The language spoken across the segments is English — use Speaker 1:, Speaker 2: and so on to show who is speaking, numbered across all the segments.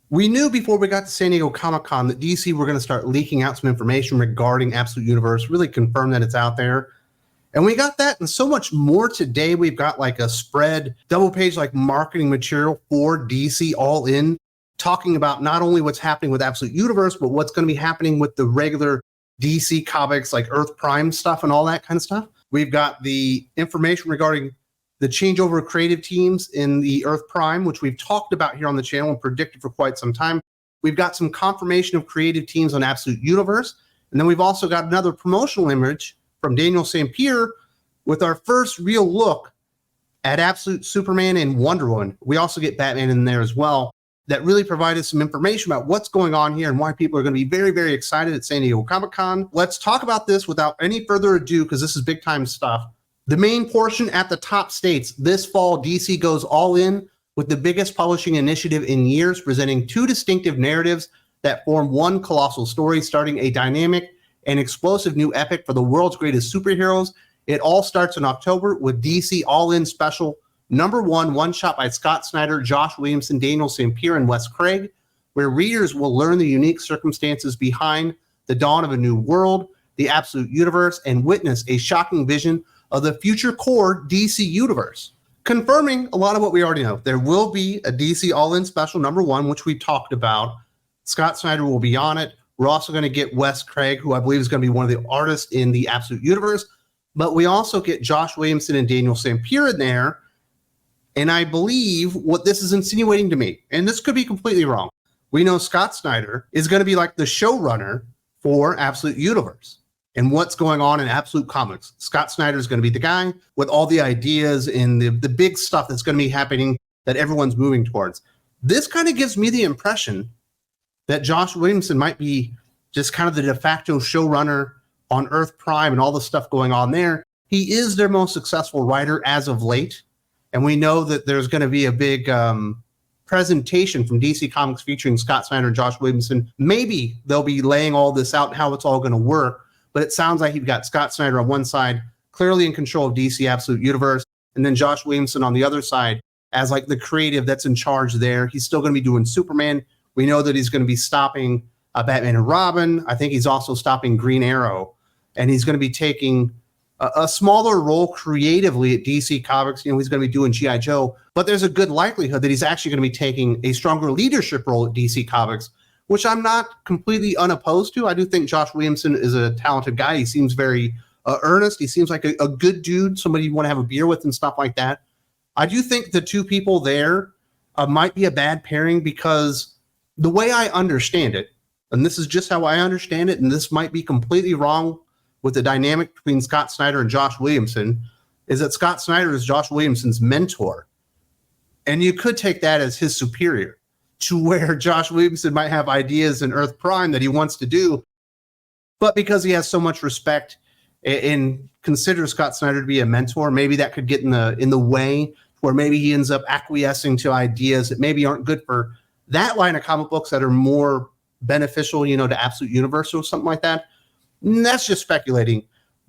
Speaker 1: We knew before we got to San Diego Comic-Con that DC were going to start leaking out some information regarding Absolute Universe, really confirm that it's out there. And we got that and so much more today. We've got like a spread, double page like marketing material for DC All In, talking about not only what's happening with Absolute Universe, but what's going to be happening with the regular DC comics like Earth Prime stuff and all that kind of stuff. We've got the information regarding the changeover of creative teams in the Earth Prime, which we've talked about here on the channel and predicted for quite some time. We've got some confirmation of creative teams on Absolute Universe. And then we've also got another promotional image from Daniel St. Pierre with our first real look at Absolute Superman and Wonder Woman. We also get Batman in there as well. That really provided some information about what's going on here and why people are going to be very, very excited at San Diego Comic-Con. Let's talk about this without any further ado, because this is big time stuff. The main portion at the top states, this fall, DC goes all in with the biggest publishing initiative in years, presenting two distinctive narratives that form one colossal story, starting a dynamic and explosive new epic for the world's greatest superheroes. It all starts in October with DC All In Special #1, one shot by Scott Snyder, Josh Williamson, Daniel St. Pierre, and Wes Craig, where readers will learn the unique circumstances behind the dawn of a new world, the Absolute Universe, and witness a shocking vision of the future core DC universe. Confirming a lot of what we already know. There will be a DC All-In Special #1, which we talked about. Scott Snyder will be on it. We're also going to get Wes Craig, who I believe is going to be one of the artists in the Absolute Universe. But we also get Josh Williamson and Daniel St. Pierre in there. And I believe what this is insinuating to me, and this could be completely wrong, we know Scott Snyder is going to be like the showrunner for Absolute Universe and what's going on in Absolute Comics. Scott Snyder is going to be the guy with all the ideas and the big stuff that's going to be happening that everyone's moving towards. This kind of gives me the impression that Josh Williamson might be just kind of the de facto showrunner on Earth Prime and all the stuff going on there. He is their most successful writer as of late. And we know that there's going to be a big presentation from DC Comics featuring Scott Snyder and Josh Williamson. Maybe they'll be laying all this out and how it's all going to work. But it sounds like you've got Scott Snyder on one side, clearly in control of DC Absolute Universe, and then Josh Williamson on the other side as like the creative that's in charge there. He's still going to be doing Superman. We know that he's going to be stopping Batman and Robin. I think he's also stopping Green Arrow. And he's going to be taking a smaller role creatively at DC Comics. You know, he's going to be doing G.I. Joe. But there's a good likelihood that he's actually going to be taking a stronger leadership role at DC Comics, which I'm not completely unopposed to. I do think Josh Williamson is a talented guy. He seems very earnest. He seems like a good dude, somebody you want to have a beer with and stuff like that. I do think the two people there might be a bad pairing because the way I understand it, and this is just how I understand it, and this might be completely wrong with the dynamic between Scott Snyder and Josh Williamson, is that Scott Snyder is Josh Williamson's mentor. And you could take that as his superior, to where Josh Williamson might have ideas in Earth Prime that he wants to do, but because he has so much respect and considers Scott Snyder to be a mentor, maybe that could get in the way, where maybe he ends up acquiescing to ideas that maybe aren't good for that line of comic books that are more beneficial, you know, to Absolute Universe or something like that. And that's just speculating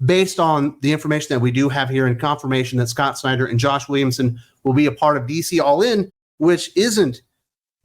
Speaker 1: based on the information that we do have here and confirmation that Scott Snyder and Josh Williamson will be a part of DC All In, which isn't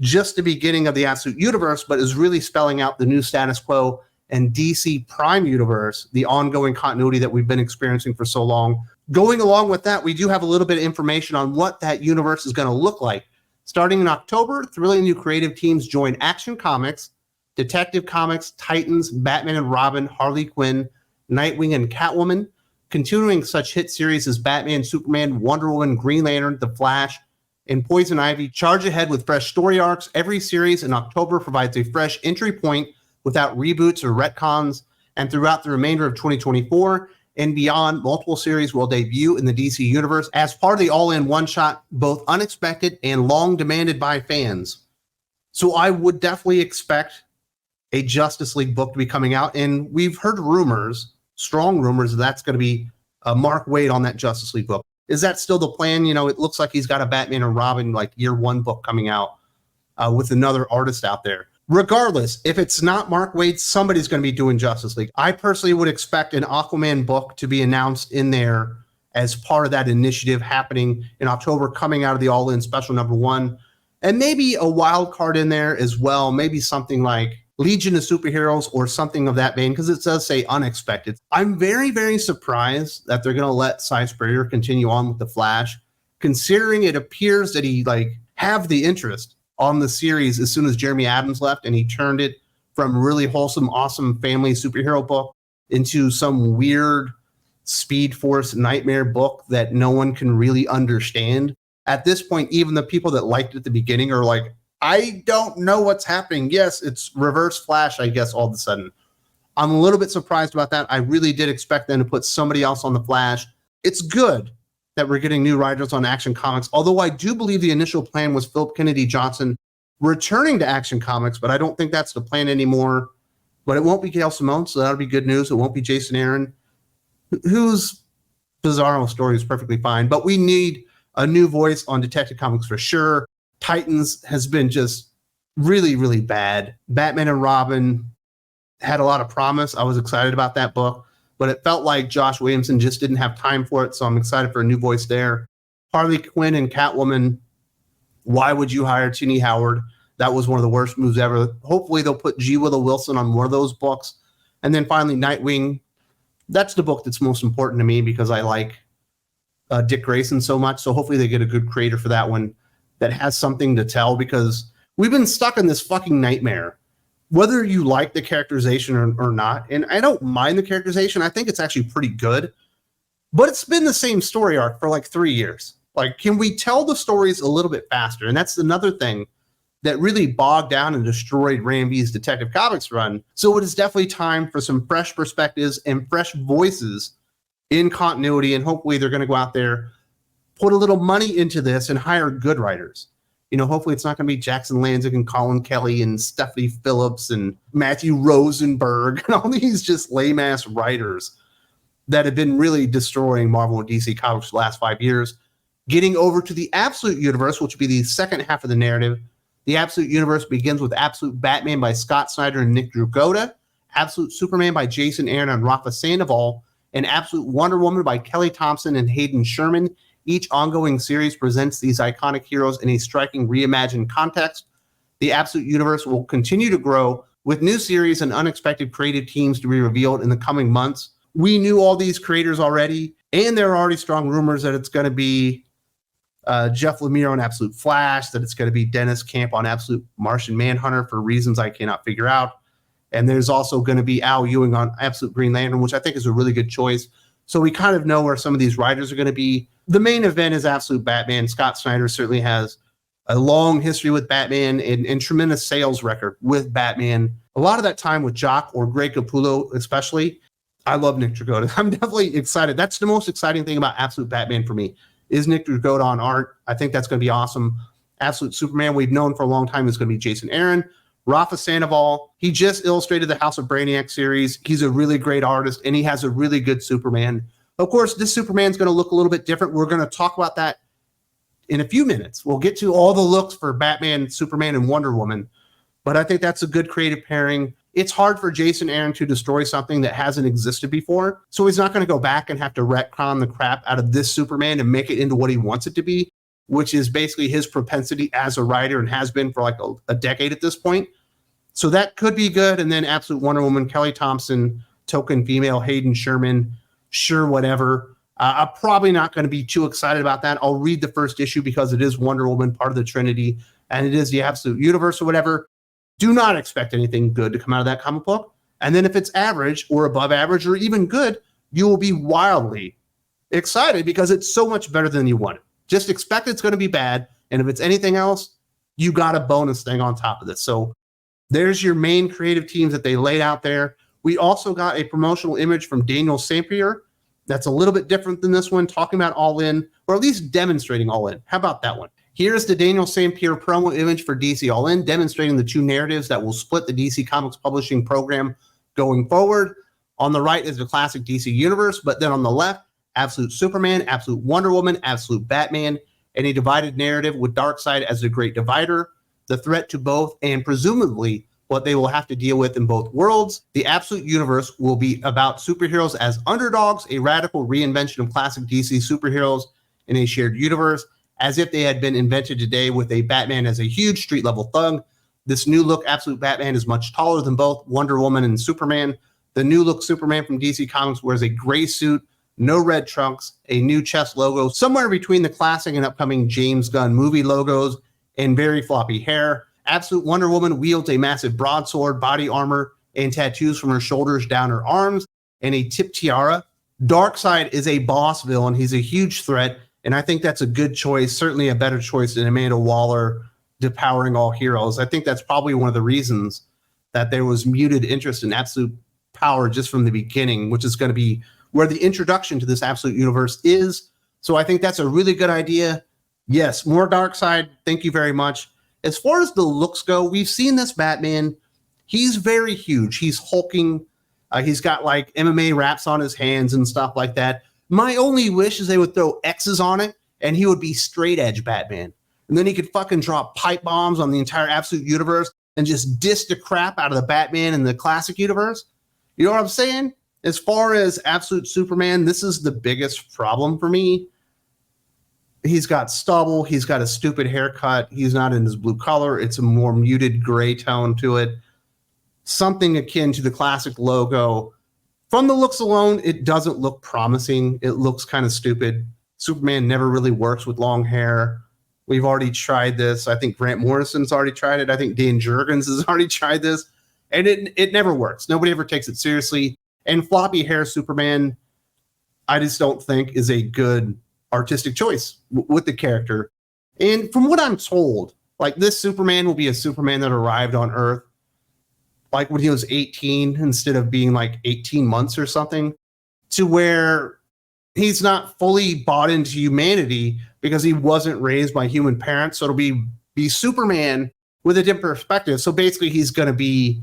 Speaker 1: just the beginning of the Absolute Universe, but is really spelling out the new status quo and DC Prime Universe, the ongoing continuity that we've been experiencing for so long. Going along with that, we do have a little bit of information on what that universe is going to look like. Starting in October, thrilling new creative teams join Action Comics, Detective Comics, Titans, Batman and Robin, Harley Quinn, Nightwing, and Catwoman. Continuing such hit series as Batman, Superman, Wonder Woman, Green Lantern, The Flash, and Poison Ivy charge ahead with fresh story arcs. Every series in October provides a fresh entry point without reboots or retcons, and throughout the remainder of 2024 and beyond, multiple series will debut in the DC Universe as part of the all-in one-shot, both unexpected and long demanded by fans. So I would definitely expect a Justice League book to be coming out, and we've heard rumors, strong rumors, that's going to be Mark Waid on that Justice League book. Is that still the plan? You know, it looks like he's got a Batman and Robin like year one book coming out with another artist out there. Regardless, if it's not Mark Waid, somebody's going to be doing Justice League. I personally would expect an Aquaman book to be announced in there as part of that initiative happening in October, coming out of the All-In Special #1. And maybe a wild card in there as well, maybe something like Legion of Superheroes or something of that vein, because it does say unexpected. I'm very, very surprised that they're going to let Si Spurrier continue on with The Flash, considering it appears that he have the interest on the series as soon as Jeremy Adams left, and he turned it from really wholesome, awesome family superhero book into some weird Speed Force nightmare book that no one can really understand. At this point, even the people that liked it at the beginning are like, I don't know what's happening. Yes, it's Reverse Flash, I guess, all of a sudden. I'm a little bit surprised about that. I really did expect them to put somebody else on The Flash. It's good that we're getting new writers on Action Comics, although I do believe the initial plan was Philip Kennedy Johnson returning to Action Comics, but I don't think that's the plan anymore. But it won't be Gail Simone, so that'll be good news. It won't be Jason Aaron, whose Bizarro story is perfectly fine. But we need a new voice on Detective Comics for sure. Titans has been just really, really bad. Batman and Robin had a lot of promise. I was excited about that book, but it felt like Josh Williamson just didn't have time for it, so I'm excited for a new voice there. Harley Quinn and Catwoman, why would you hire Tini Howard? That was one of the worst moves ever. Hopefully they'll put G. Willow Wilson on more of those books. And then finally, Nightwing. That's the book that's most important to me because I like Dick Grayson so much. So hopefully they get a good creator for that one that has something to tell, because we've been stuck in this fucking nightmare, whether you like the characterization or not. And I don't mind the characterization. I think it's actually pretty good, but it's been the same story arc for like 3 years. Like, can we tell the stories a little bit faster? And that's another thing that really bogged down and destroyed Ramby's Detective Comics run. So it is definitely time for some fresh perspectives and fresh voices in continuity. And hopefully they're going to go out there, put a little money into this and hire good writers. You know, hopefully it's not going to be Jackson Lanzig and Colin Kelly and Stephanie Phillips and Matthew Rosenberg and all these just lame-ass writers that have been really destroying Marvel and DC Comics the last 5 years. Getting over to the Absolute Universe, which would be the second half of the narrative. The Absolute Universe begins with Absolute Batman by Scott Snyder and Nick Dragotta, Absolute Superman by Jason Aaron and Rafa Sandoval, and Absolute Wonder Woman by Kelly Thompson and Hayden Sherman. Each ongoing series presents these iconic heroes in a striking reimagined context. The Absolute Universe will continue to grow with new series and unexpected creative teams to be revealed in the coming months. We knew all these creators already, and there are already strong rumors that it's going to be Jeff Lemire on Absolute Flash, that it's going to be Dennis Camp on Absolute Martian Manhunter for reasons I cannot figure out. And there's also going to be Al Ewing on Absolute Green Lantern, which I think is a really good choice. So we kind of know where some of these writers are going to be. The main event is Absolute Batman. Scott Snyder certainly has a long history with Batman and tremendous sales record with Batman. A lot of that time with Jock or Greg Capullo especially. I love Nick Dragotta. I'm definitely excited. That's the most exciting thing about Absolute Batman for me, is Nick Dragotta on art. I think that's going to be awesome. Absolute Superman, we've known for a long time, is going to be Jason Aaron. Rafa Sandoval, he just illustrated the House of Brainiac series. He's a really great artist, and he has a really good Superman. Of course, this Superman's going to look a little bit different. We're going to talk about that in a few minutes. We'll get to all the looks for Batman, Superman, and Wonder Woman. But I think that's a good creative pairing. It's hard for Jason Aaron to destroy something that hasn't existed before. So he's not going to go back and have to retcon the crap out of this Superman and make it into what he wants it to be, which is basically his propensity as a writer and has been for like a decade at this point. So that could be good. And then Absolute Wonder Woman, Kelly Thompson, token female, Hayden Sherman, sure, whatever. I'm probably not going to be too excited about that. I'll read the first issue because it is Wonder Woman, part of the Trinity, and it is the Absolute Universe or whatever. Do not expect anything good to come out of that comic book. And then if it's average or above average or even good, you will be wildly excited because it's so much better than you wanted. Just expect it's going to be bad. And if it's anything else, you got a bonus thing on top of this. So there's your main creative teams that they laid out there. We also got a promotional image from Daniel Sampier that's a little bit different than this one, talking about All In, or at least demonstrating All In. How about that one? Here's the Daniel Sampier promo image for DC All In, demonstrating the two narratives that will split the DC Comics publishing program going forward. On the right is the classic DC universe, but then on the left, Absolute Superman, Absolute Wonder Woman, Absolute Batman, and a divided narrative with Darkseid as the great divider, the threat to both, and presumably what they will have to deal with in both worlds. The Absolute Universe will be about superheroes as underdogs, a radical reinvention of classic DC superheroes in a shared universe. as if they had been invented today, with a Batman as a huge street level thug. This new look Absolute Batman is much taller than both Wonder Woman and Superman. The new look Superman from DC Comics wears a gray suit, no red trunks, a new chest logo, somewhere between the classic and upcoming James Gunn movie logos, and very floppy hair. Absolute Wonder Woman wields a massive broadsword, body armor, and tattoos from her shoulders down her arms, and a tip tiara. Darkseid is a boss villain. He's a huge threat, and I think that's a good choice, certainly a better choice than Amanda Waller depowering all heroes. I think that's probably one of the reasons that there was muted interest in Absolute Power just from the beginning, which is going to be where the introduction to this Absolute universe is. So I think that's a really good idea. Yes, more Darkseid. Thank you very much. As far as the looks go, we've seen this Batman. He's very huge. He's hulking. He's got like MMA wraps on his hands and stuff like that. My only wish is they would throw X's on it and he would be straight edge Batman. And then he could fucking drop pipe bombs on the entire Absolute universe and just diss the crap out of the Batman in the classic universe. You know what I'm saying? As far as Absolute Superman, this is the biggest problem for me. He's got stubble. He's got a stupid haircut. He's not in his blue color. It's a more muted gray tone to it. Something akin to the classic logo. From the looks alone, it doesn't look promising. It looks kind of stupid. Superman never really works with long hair. We've already tried this. I think Grant Morrison's already tried it. I think Dan Jurgens has already tried this. And it never works. Nobody ever takes it seriously. And floppy hair Superman, I just don't think is a good artistic choice with the character. And from what I'm told, like this Superman will be a Superman that arrived on Earth like when he was 18 instead of being like 18 months or something, to where he's not fully bought into humanity because he wasn't raised by human parents. So it'll be Superman with a different perspective. So basically he's going to be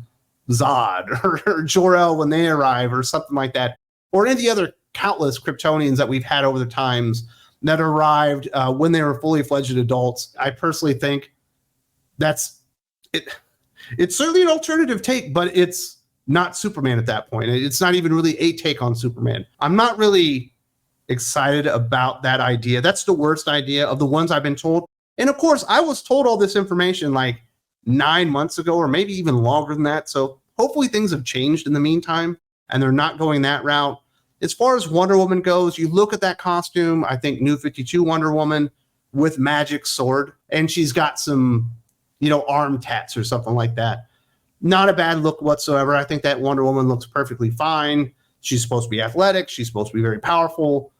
Speaker 1: Zod or Jor-El when they arrive or something like that, or any of the other countless Kryptonians that we've had over the times that arrived when they were fully fledged adults. I personally think that's it. It's certainly an alternative take, but it's not Superman at that point. It's not even really a take on Superman. I'm not really excited about that idea. That's the worst idea of the ones I've been told. And of course, I was told all this information like 9 months ago, or maybe even longer than that. So hopefully things have changed in the meantime and they're not going that route. As far as Wonder Woman goes, you look at that costume, I think New 52 Wonder Woman with magic sword, and she's got some, arm tats or something like that. Not a bad look whatsoever. I think that Wonder Woman looks perfectly fine. She's supposed to be athletic. She's supposed to be very powerful.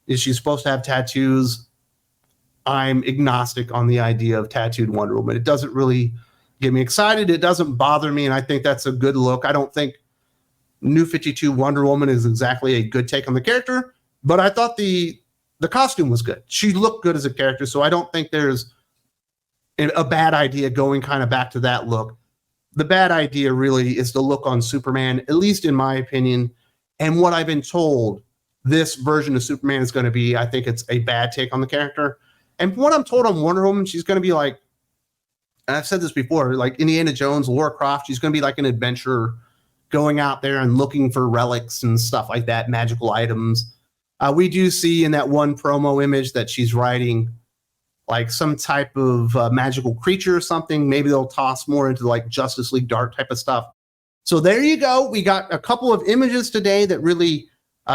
Speaker 1: Is she supposed to have tattoos? I'm agnostic on the idea of tattooed Wonder Woman. It doesn't really get me excited. It doesn't bother me, and I think that's a good look. I don't think New 52 Wonder Woman is exactly a good take on the character, but I thought the costume was good. She looked good as a character, so I don't think there's a bad idea going kind of back to that look. The bad idea really is the look on Superman, at least in my opinion, and what I've been told this version of Superman is going to be. I think it's a bad take on the character. And from what I'm told on Wonder Woman, she's going to be like, and I've said this before, like Indiana Jones, Lara Croft, she's going to be like an adventurer going out there and looking for relics and stuff like that, magical items. We do see in that one promo image that she's riding like some type of magical creature or something. Maybe they'll toss more into like Justice League Dark type of stuff. So there you go. We got a couple of images today that really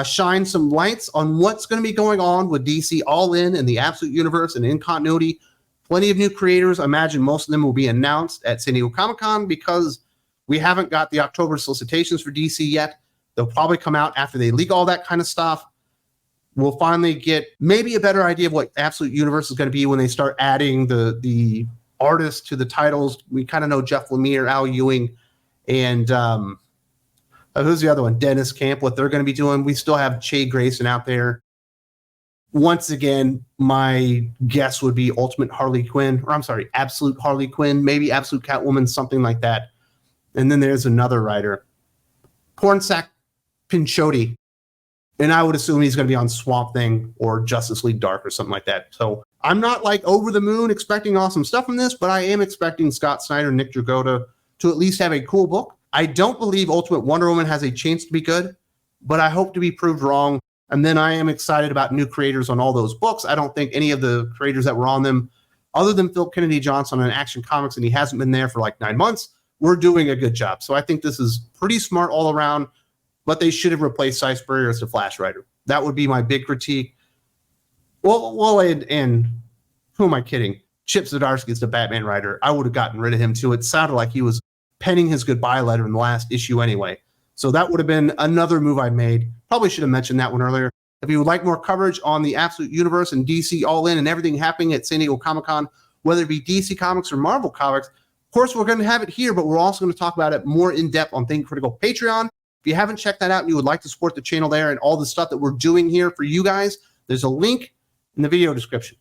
Speaker 1: shine some lights on what's going to be going on with DC All In the Absolute Universe and in continuity. Plenty of new creators. I imagine most of them will be announced at San Diego Comic-Con because we haven't got the October solicitations for DC yet. They'll probably come out after they leak all that kind of stuff. We'll finally get maybe a better idea of what Absolute Universe is going to be when they start adding the artists to the titles. We kind of know Jeff Lemire, Al Ewing, and who's the other one? Dennis Camp, what they're going to be doing. We still have Che Grayson out there. Once again, my guess would be Absolute Harley Quinn, maybe Absolute Catwoman, something like that. And then there's another writer, Pornsak Pinchoti. And I would assume he's going to be on Swamp Thing or Justice League Dark or something like that. So I'm not like over the moon expecting awesome stuff from this, but I am expecting Scott Snyder and Nick Dragotta to at least have a cool book. I don't believe Ultimate Wonder Woman has a chance to be good, but I hope to be proved wrong. And then I am excited about new creators on all those books. I don't think any of the creators that were on them, other than Phil Kennedy Johnson on Action Comics, and he hasn't been there for like 9 months, we're doing a good job. So I think this is pretty smart all around, but they should have replaced Cy Spurrier as the Flash writer. That would be my big critique. Well, and who am I kidding? Chip Zdarsky is the Batman writer. I would have gotten rid of him too. It sounded like he was penning his goodbye letter in the last issue anyway. So that would have been another move I made. Probably should have mentioned that one earlier. If you would like more coverage on the Absolute Universe and DC All In and everything happening at San Diego Comic-Con, whether it be DC Comics or Marvel Comics, of course, we're going to have it here, but we're also going to talk about it more in depth on Think Critical Patreon. If you haven't checked that out and you would like to support the channel there and all the stuff that we're doing here for you guys, there's a link in the video description.